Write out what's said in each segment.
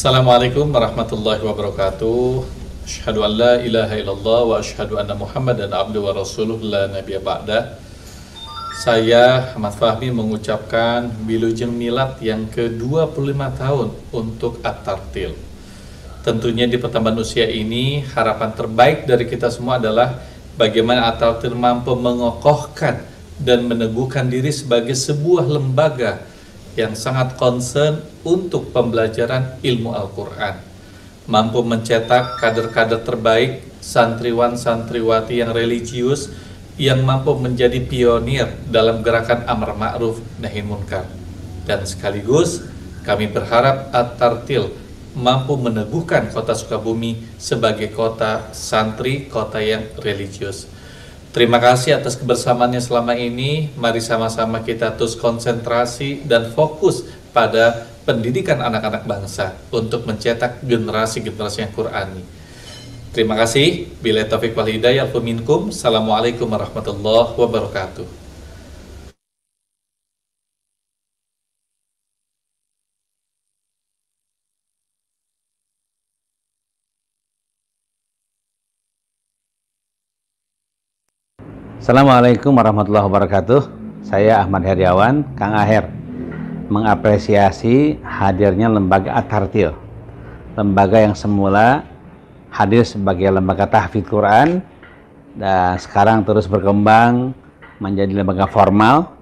Assalamualaikum warahmatullahi wabarakatuh. Asyhadu an la ilaha illallah wa asyhadu anna Muhammadan abduhu wa rasuluh la nabiyya ba'dah. Saya Ahmad Fahmi mengucapkan Wilujeng Milad yang ke-25 tahun untuk At-Tartil. Tentunya di pertambahan usia ini, harapan terbaik dari kita semua adalah bagaimana At-Tartil mampu mengokohkan dan meneguhkan diri sebagai sebuah lembaga yang sangat concern untuk pembelajaran ilmu Al-Quran, mampu mencetak kader-kader terbaik, santriwan-santriwati yang religius, yang mampu menjadi pionir dalam gerakan amar ma'ruf nahi munkar. Dan sekaligus kami berharap At-Tartil mampu meneguhkan kota Sukabumi sebagai kota santri, kota yang religius. Terima kasih atas kebersamaannya selama ini. Mari sama-sama kita terus konsentrasi dan fokus pada pendidikan anak-anak bangsa untuk mencetak generasi-generasi yang Qurani. Terima kasih. Billahi taufiq wal hidayah. Minkum. Assalamualaikum warahmatullahi wabarakatuh. Assalamualaikum warahmatullahi wabarakatuh. Saya Ahmad Heriawan, Kang Aher, mengapresiasi hadirnya lembaga At-Tartil, lembaga yang semula hadir sebagai lembaga tahfidz Quran dan sekarang terus berkembang menjadi lembaga formal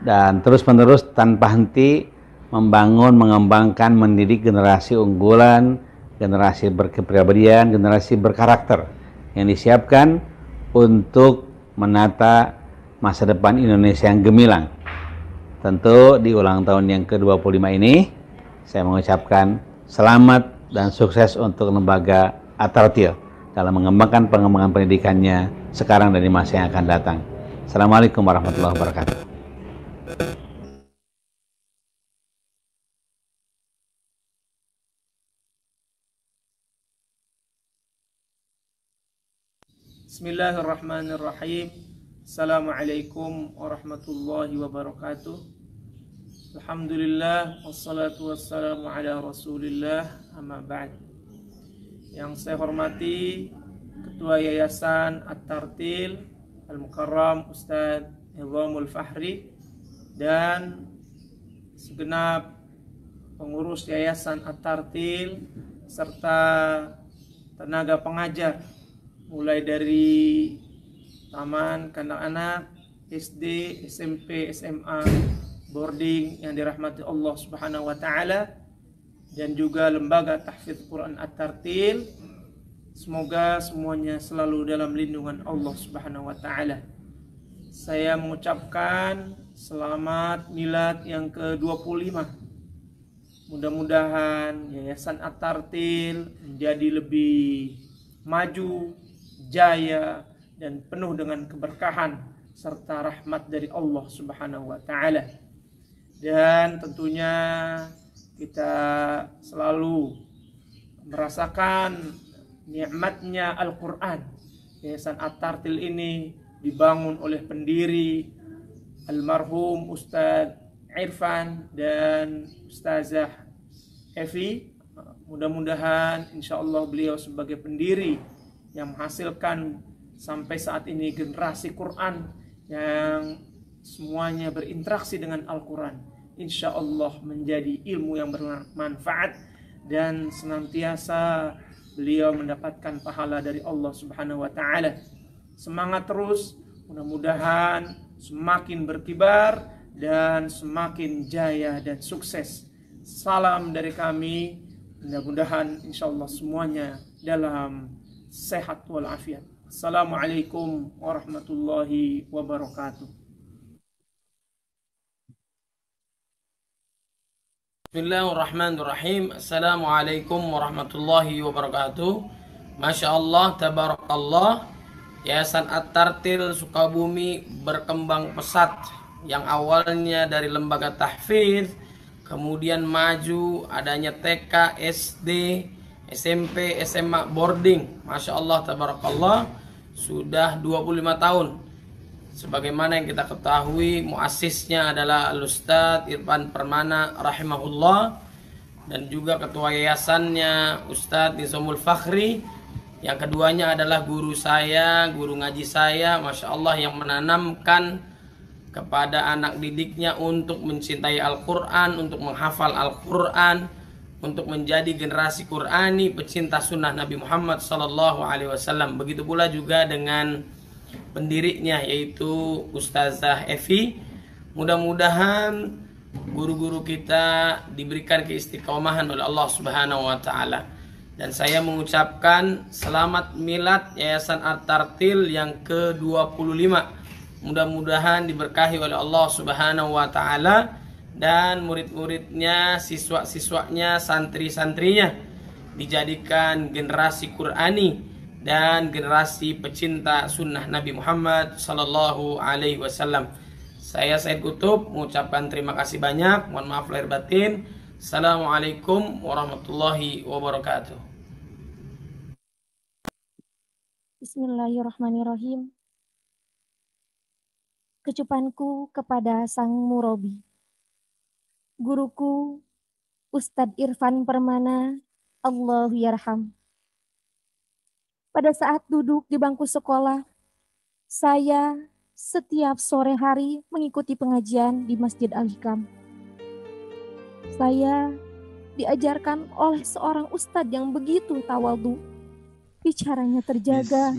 dan terus-menerus tanpa henti membangun, mengembangkan, mendidik generasi unggulan, generasi berkepribadian, generasi berkarakter yang disiapkan untuk menata masa depan Indonesia yang gemilang. Tentu di ulang tahun yang ke-25 ini saya mengucapkan selamat dan sukses untuk lembaga At-Tartil dalam mengembangkan pengembangan pendidikannya sekarang dan di masa yang akan datang. Assalamualaikum warahmatullahi wabarakatuh. Bismillahirrahmanirrahim. Assalamualaikum warahmatullahi wabarakatuh. Alhamdulillah, wassalatu wassalamu ala rasulillah, amma ba'd. Yang saya hormati Ketua Yayasan At-Tartil Al-Mukarram Ustadz Nizamul Fahri dan segenap pengurus Yayasan At-Tartil serta tenaga pengajar mulai dari taman kanak-kanak, SD, SMP, SMA, boarding yang dirahmati Allah Subhanahu wa taala dan juga lembaga tahfidz Quran At-Tartil. Semoga semuanya selalu dalam lindungan Allah Subhanahu wa taala. Saya mengucapkan selamat milad yang ke-25. Mudah-mudahan Yayasan At-Tartil menjadi lebih maju, jaya dan penuh dengan keberkahan serta rahmat dari Allah Subhanahu wa taala. Dan tentunya kita selalu merasakan nikmatnya Al-Qur'an. Yayasan At-Tartil ini dibangun oleh pendiri almarhum Ustadz Irfan dan Ustazah Evi. Mudah-mudahan insyaallah beliau sebagai pendiri yang menghasilkan sampai saat ini generasi Quran yang semuanya berinteraksi dengan Al-Quran, insya Allah menjadi ilmu yang bermanfaat dan senantiasa beliau mendapatkan pahala dari Allah Subhanahu wa taala. Semangat terus, mudah-mudahan semakin berkibar dan semakin jaya dan sukses. Salam dari kami, mudah-mudahan insya Allah semuanya dalam sehat walafiat. Assalamualaikum warahmatullahi wabarakatuh. Bismillahirrahmanirrahim. Assalamualaikum warahmatullahi wabarakatuh. Masya Allah, tabarakallah. Yayasan At-Tartil Sukabumi berkembang pesat. Yang awalnya dari lembaga tahfidz, kemudian maju adanya TK, SD, SMP, SMA, boarding. Masya Allah, tabarakallah, sudah 25 tahun. Sebagaimana yang kita ketahui, muasisnya adalah Al-Ustadz Irfan Permana rahimahullah. dan juga ketua yayasannya Ustadz Nizamul Fakhri. Yang keduanya adalah guru saya, guru ngaji saya, Masya Allah, yang menanamkan kepada anak didiknya untuk mencintai Al-Quran, untuk menghafal Al-Quran, untuk menjadi generasi Qurani, pecinta sunnah Nabi Muhammad SAW. Begitu pula juga dengan pendirinya, yaitu Ustazah Evi. Mudah-mudahan guru-guru kita diberikan keistiqomahan oleh Allah Subhanahu wa Ta'ala. Dan saya mengucapkan selamat milad Yayasan At-Tartil yang ke-25. Mudah-mudahan diberkahi oleh Allah Subhanahu wa Ta'ala, dan murid-muridnya, siswa-siswanya, santri-santrinya dijadikan generasi Qurani dan generasi pecinta sunnah Nabi Muhammad Sallallahu Alaihi Wasallam. Saya Said Kutub mengucapkan terima kasih banyak. Mohon maaf lahir batin. Assalamualaikum warahmatullahi wabarakatuh. Bismillahirrahmanirrahim. Kecupanku kepada Sang Murabi. Guruku Ustadz Irfan Permana, Allahu yarham. Pada saat duduk di bangku sekolah, saya setiap sore hari mengikuti pengajian di Masjid Al-Hikam. Saya diajarkan oleh seorang ustadz yang begitu tawadhu. Bicaranya terjaga,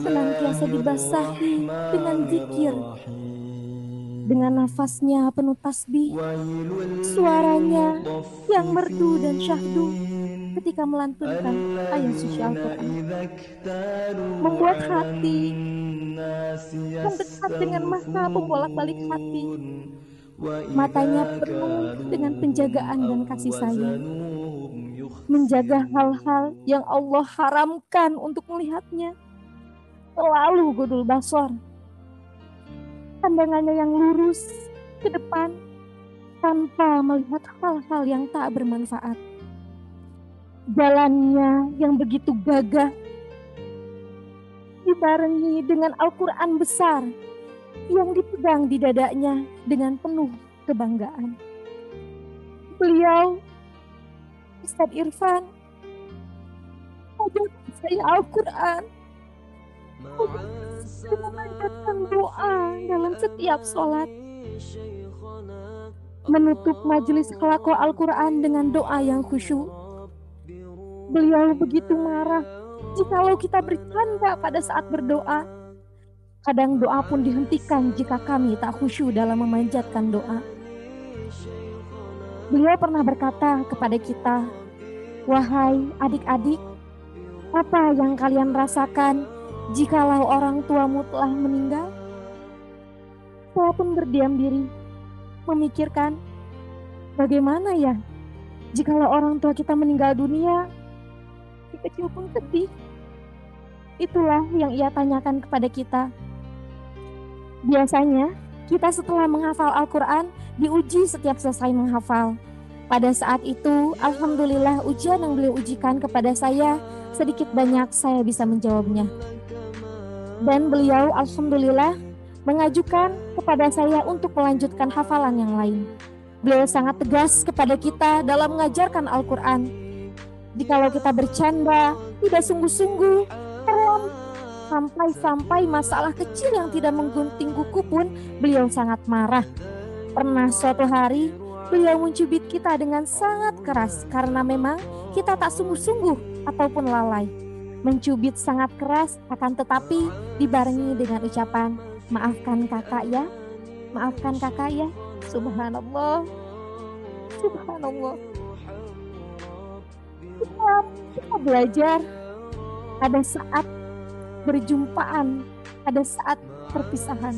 senantiasa dibasahi dengan zikir. Dengan nafasnya penuh tasbih, suaranya yang merdu dan syahdu ketika melantunkan ayat suci Al-Quran membuat hati mendekat dengan masa pembolak-balik hati. Matanya penuh dengan penjagaan dan kasih sayang, menjaga hal-hal yang Allah haramkan untuk melihatnya. Selalu godul basor, pandangannya yang lurus ke depan tanpa melihat hal-hal yang tak bermanfaat. Jalannya yang begitu gagah dibarengi dengan Al-Quran besar yang dipegang di dadanya dengan penuh kebanggaan. Beliau, Ustadz Irfan, ajarkan saya Al-Quran, memanjatkan doa dalam setiap sholat, menutup majelis halaqah Al-Quran dengan doa yang khusyuk. Beliau begitu marah jikalau kita bercanda pada saat berdoa. Kadang doa pun dihentikan jika kami tak khusyuk dalam memanjatkan doa. Beliau pernah berkata kepada kita, "Wahai adik-adik, apa yang kalian rasakan jikalau orang tuamu telah meninggal?" Saya pun berdiam diri, memikirkan, bagaimana ya jikalau orang tua kita meninggal dunia? Si kecil pun sedih. Itulah yang ia tanyakan kepada kita. Biasanya kita setelah menghafal Al-Quran diuji setiap selesai menghafal. Pada saat itu, alhamdulillah ujian yang beliau ujikan kepada saya sedikit banyak saya bisa menjawabnya. Dan beliau alhamdulillah mengajukan kepada saya untuk melanjutkan hafalan yang lain. Beliau sangat tegas kepada kita dalam mengajarkan Al-Quran. Jikalau kita bercanda, tidak sungguh-sungguh, sampai masalah kecil yang tidak menggunting kuku pun beliau sangat marah. Pernah suatu hari beliau mencubit kita dengan sangat keras karena memang kita tak sungguh-sungguh ataupun lalai. Mencubit sangat keras, akan tetapi dibarengi dengan ucapan, "Maafkan kakak ya, maafkan kakak ya." Subhanallah, subhanallah. Kita belajar, ada saat berjumpaan, ada saat perpisahan.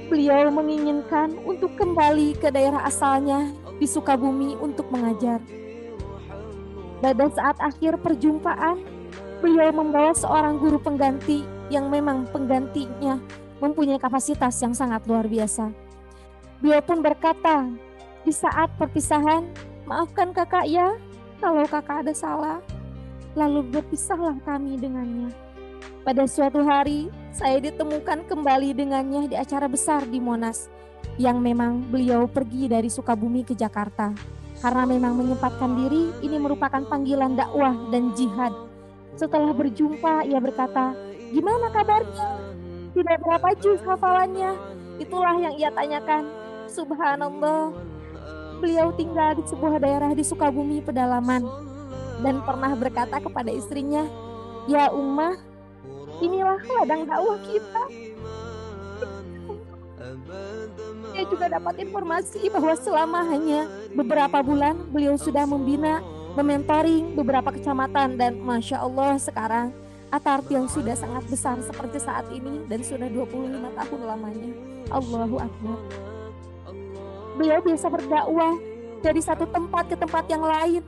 Beliau menginginkan untuk kembali ke daerah asalnya di Sukabumi untuk mengajar. Pada saat akhir perjumpaan, beliau membawa seorang guru pengganti yang memang penggantinya mempunyai kapasitas yang sangat luar biasa. Beliau pun berkata, di saat perpisahan, "Maafkan kakak ya, kalau kakak ada salah." Lalu berpisahlah kami dengannya. Pada suatu hari, saya ditemukan kembali dengannya di acara besar di Monas, yang memang beliau pergi dari Sukabumi ke Jakarta. Karena memang menyempatkan diri, ini merupakan panggilan dakwah dan jihad. Setelah berjumpa, ia berkata, "Gimana kabarnya? Tidak berapa juz hafalannya?" Itulah yang ia tanyakan. Subhanallah, beliau tinggal di sebuah daerah di Sukabumi pedalaman dan pernah berkata kepada istrinya, "Ya Ummah, inilah ladang dakwah kita." Saya juga dapat informasi bahwa selama hanya beberapa bulan beliau sudah membina, mementoring beberapa kecamatan dan Masya Allah sekarang Atartil sudah sangat besar seperti saat ini dan sudah 25 tahun lamanya. Allahu Akbar. Beliau biasa berdakwah dari satu tempat ke tempat yang lain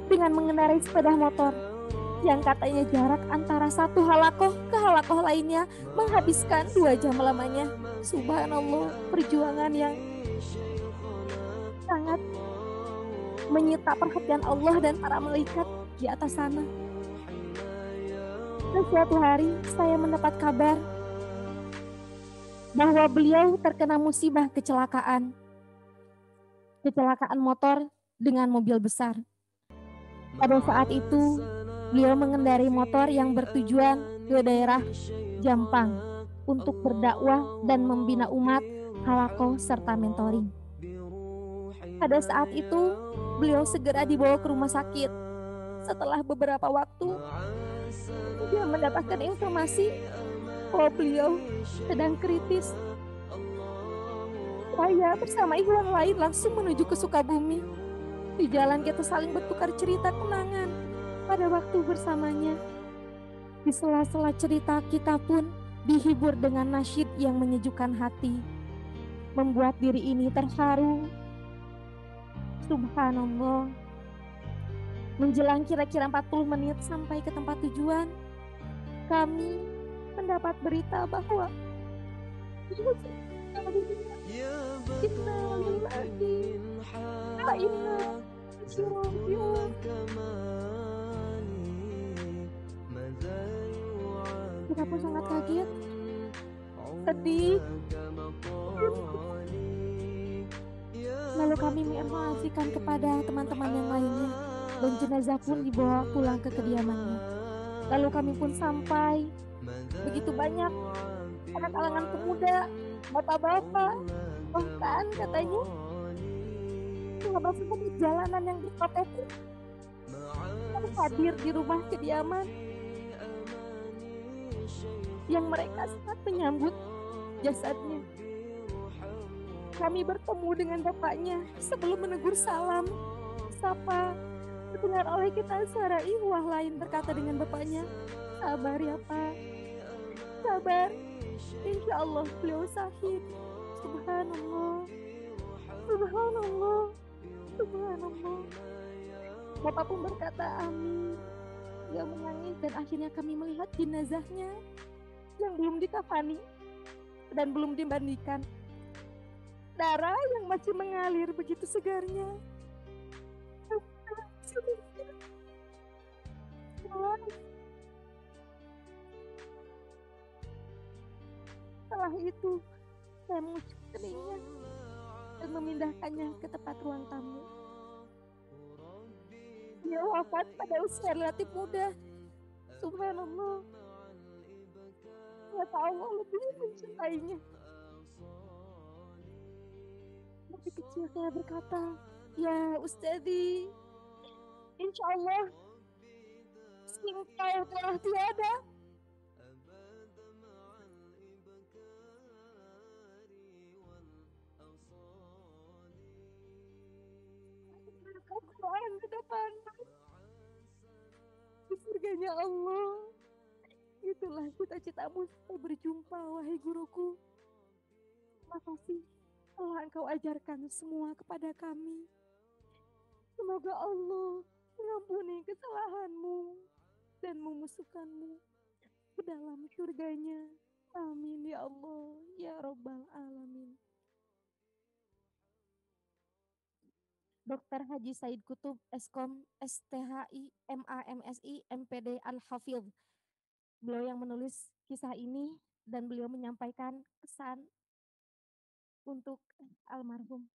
dengan mengendarai sepeda motor yang katanya jarak antara satu halakoh ke halakoh lainnya menghabiskan 2 jam lamanya. Subhanallah, perjuangan yang sangat menyita perhatian Allah dan para malaikat di atas sana. Dan suatu hari saya mendapat kabar bahwa beliau terkena musibah kecelakaan motor dengan mobil besar. Pada saat itu beliau mengendarai motor yang bertujuan ke daerah Jampang untuk berdakwah dan membina umat, halakoh serta mentoring. Pada saat itu beliau segera dibawa ke rumah sakit. Setelah beberapa waktu dia mendapatkan informasi bahwa beliau sedang kritis. Saya bersama ikhwan lain langsung menuju ke Sukabumi. Di jalan kita saling bertukar cerita kenangan pada waktu bersamanya. Di sela-sela cerita kita pun dihibur dengan nasyid yang menyejukkan hati, membuat diri ini terharu. Subhanallah. Menjelang kira-kira 40 menit sampai ke tempat tujuan, kami mendapat berita bahwa kita pun sangat kaget, sedih. Lalu kami menginformasikan kepada teman-teman yang lainnya dan jenazah pun dibawa pulang ke kediamannya. Lalu kami pun sampai, begitu banyak anak kalangan pemuda, bapak-bapak, bahkan katanya sahabat-sahabat jalanan yang berprofesi hadir di rumah kediaman yang mereka sangat menyambut jasadnya. Kami bertemu dengan bapaknya sebelum menegur salam, sapa, terdengar oleh kita suara ikhwah lain berkata dengan bapaknya, "Sabar ya Pak, sabar, insya Allah beliau sahid." Subhanallah, subhanallah, subhanallah. Bapak pun berkata amin. Dia menangis dan akhirnya kami melihat jenazahnya yang belum dikafani dan belum dimandikan. Darah yang masih mengalir begitu segarnya. Setelah itu, saya mengucap keningnya dan memindahkannya ke tempat ruang tamu. Dia wafat pada usia relatif muda. Subhanallah. Ternyata Allah lebih mencintainya. Dari kecil saya berkata, "Ya Ustadi, insya Allah engkau telah tiada." Al-Quran ke depan di surganya Allah. Itulah cita-citamu sampai berjumpa, wahai guruku. Terima kasih telah engkau ajarkan semua kepada kami. Semoga Allah mengampuni kesalahanmu dan memasukkanmu ke dalam surganya. Amin ya Allah, ya Rabbal Alamin. Dr. Haji Said Kutub, Eskom, STHI, MAMSI, MPD Al-Hafidh. Beliau yang menulis kisah ini dan beliau menyampaikan pesan untuk almarhum.